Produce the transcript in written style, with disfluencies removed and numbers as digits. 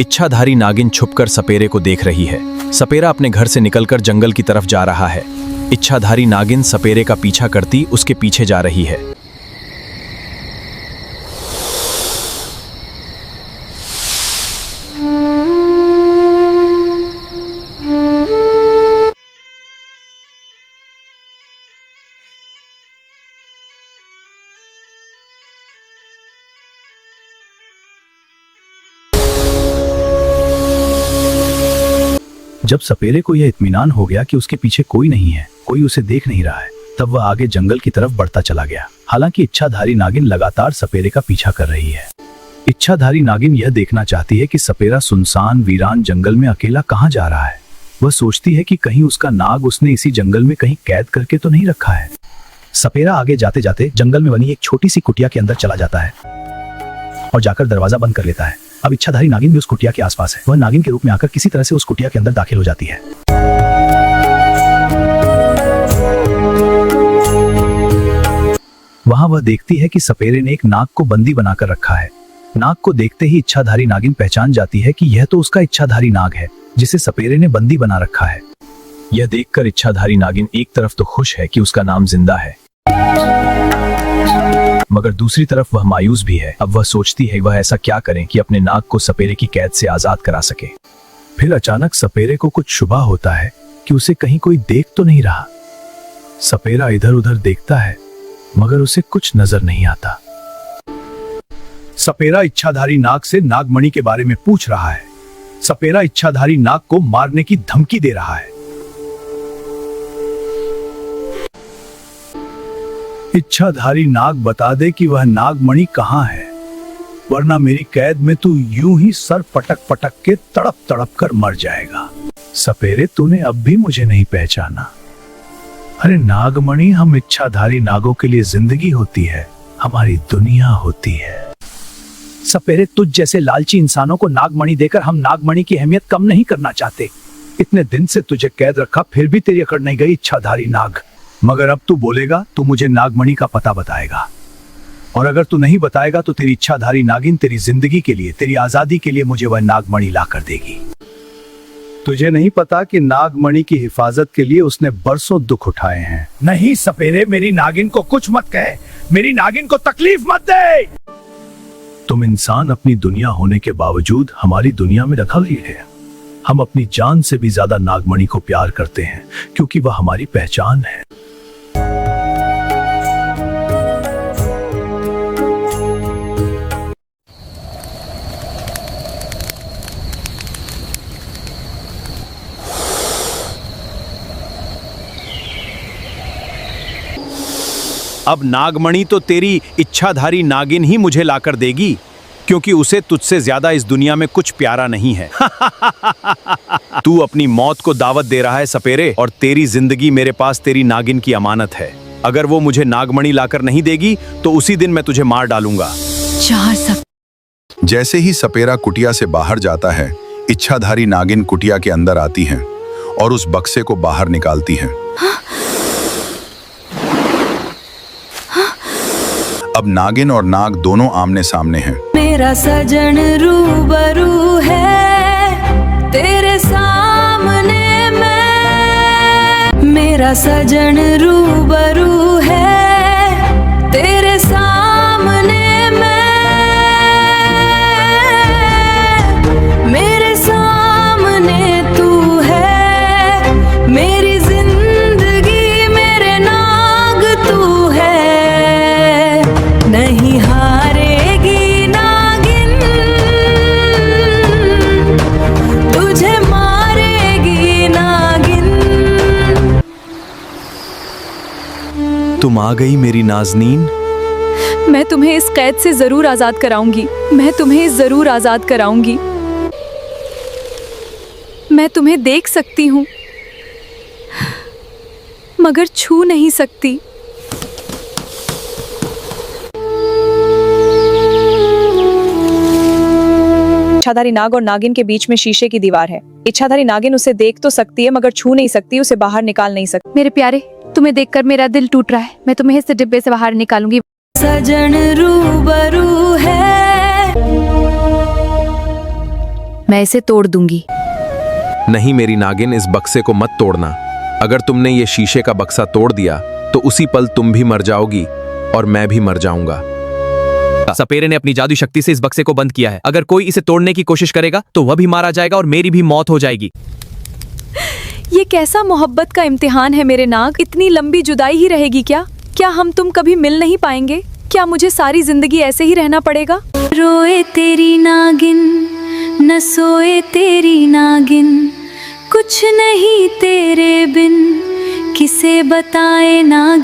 इच्छाधारी नागिन छुपकर सपेरे को देख रही है। सपेरा अपने घर से निकलकर जंगल की तरफ जा रहा है। इच्छाधारी नागिन सपेरे का पीछा करती उसके पीछे जा रही है। जब सपेरे को यह इत्मीनान हो गया कि उसके पीछे कोई नहीं है, कोई उसे देख नहीं रहा है, तब वह आगे जंगल की तरफ बढ़ता चला गया। हालांकि इच्छाधारी नागिन लगातार सपेरे का पीछा कर रही है। इच्छाधारी नागिन यह देखना चाहती है कि सपेरा सुनसान वीरान जंगल में अकेला कहाँ जा रहा है। वह सोचती है कि कहीं उसका नाग उसने इसी जंगल में कहीं कैद करके तो नहीं रखा है। सपेरा आगे जाते जाते जंगल में बनी एक छोटी सी कुटिया के अंदर चला जाता है और जाकर दरवाजा बंद कर लेता है। अब इच्छाधारी नागिन भी उस कुटिया के आसपास है। वह नागिन के रूप में आकर किसी तरह से उस कुटिया के अंदर दाखिल हो जाती है। वहां वह देखती है कि सपेरे ने एक नाग को बंदी बनाकर रखा है। नाग को देखते ही इच्छाधारी नागिन पहचान जाती है कि यह तो उसका इच्छाधारी नाग है जिसे सपेरे ने बंदी बना रखा है। यह देखकर इच्छाधारी नागिन एक तरफ तो खुश है कि उसका नाम जिंदा है, मगर दूसरी तरफ वह मायूस भी है। अब वह सोचती है वह ऐसा क्या करें कि अपने नाग को सपेरे की कैद से आजाद करा सके। फिर अचानक सपेरे को कुछ शुबा होता है कि उसे कहीं कोई देख तो नहीं रहा। सपेरा इधर उधर देखता है मगर उसे कुछ नजर नहीं आता। सपेरा इच्छाधारी नाग से नागमणि के बारे में पूछ रहा है। सपेरा इच्छाधारी नाग को मारने की धमकी दे रहा है। इच्छाधारी नाग बता दे कि वह नागमणि कहाँ है, वरना मेरी कैद में तू यूं ही सर पटक पटक के तड़प तड़प कर मर जाएगा। सपेरे, तूने अब भी मुझे नहीं पहचाना। अरे नागमणि, हम इच्छाधारी नागों के लिए जिंदगी होती है, हमारी दुनिया होती है। सपेरे, तुझ जैसे लालची इंसानों को नागमणि देकर हम नागमणि की अहमियत कम नहीं करना चाहते। इतने दिन से तुझे कैद रखा, फिर भी तेरी अकड़ नहीं गई इच्छाधारी नाग। मगर अब तू बोलेगा तो मुझे नागमणि का पता बताएगा, और अगर तू नहीं बताएगा तो तेरी इच्छाधारी नागिन तेरी जिंदगी के लिए, तेरी आजादी के लिए मुझे वह नागमणि ला कर देगी। तुझे नहीं पता कि नागमणि की हिफाजत के लिए उसने बरसों दुख उठाए हैं। नहीं सपेरे, मेरी नागिन को कुछ मत कहे, मेरी नागिन को तकलीफ मत दे। तुम इंसान अपनी दुनिया होने के बावजूद हमारी दुनिया में दखल लिए है। हम अपनी जान से भी ज्यादा नागमणि को प्यार करते हैं क्योंकि वह हमारी पहचान है। अब नागमणि तो तेरी इच्छाधारी नागिन ही मुझे लाकर देगी, क्योंकि उसे तुझसे ज्यादा इस दुनिया में कुछ प्यारा नहीं है। तू अपनी मौत को दावत दे रहा है सपेरे, और तेरी जिंदगी मेरे पास तेरी नागिन की अमानत है। अगर वो मुझे नागमणि लाकर नहीं देगी तो उसी दिन मैं तुझे मार डालूंगा। जैसे ही सपेरा कुटिया से बाहर जाता है, इच्छाधारी नागिन कुटिया के अंदर आती हैं और उस बक्से को बाहर निकालती हैं। अब नागिन और नाग दोनों आमने सामने हैं। मेरा सजन रूबरू है तेरे सामने मैं, मेरा सजन रूबरू है तेरे सामने मैं, मेरे सामने तू है, मेरी जिंदगी मेरे नाग तू है। नहीं हारेगी नागिन, तुझे मारेगी नागिन। तुम आ गई मेरी नाज़नीन। मैं तुम्हें इस कैद से जरूर आजाद कराऊंगी, मैं तुम्हें जरूर आजाद कराऊंगी। मैं तुम्हें देख सकती हूँ मगर छू नहीं सकती। इच्छाधारी नाग और नागिन के बीच में शीशे की दीवार है। इच्छाधारी नागिन उसे देख तो सकती है मगर छू नहीं सकती, उसे बाहर निकाल नहीं सकती। मेरे प्यारे, तुम्हें देखकर मेरा दिल टूट रहा है। मैं तुम्हें इस डिब्बे से बाहर निकालूंगी। सजन रूबरू है। मैं इसे तोड़ दूंगी। नहीं मेरी नागिन, इस बक्से को मत तोड़ना। अगर तुमने ये शीशे का बक्सा तोड़ दिया तो उसी पल तुम भी मर जाओगी और मैं भी मर जाऊंगा। सपेरे ने अपनी जादुई शक्ति से इस बक्से को बंद किया है। अगर कोई इसे तोड़ने की कोशिश करेगा तो वह भी मारा जाएगा और मेरी भी मौत हो जाएगी। ये कैसा मोहब्बत का इम्तिहान है मेरे नाग। इतनी लंबी जुदाई ही रहेगी क्या? क्या हम तुम कभी मिल नहीं पाएंगे? क्या मुझे सारी जिंदगी ऐसे ही रहना पड़ेगा? रोए तेरी नागिन, न सोए तेरी नागिन, कुछ नहीं तेरे बिन, किसे बताए नागिन।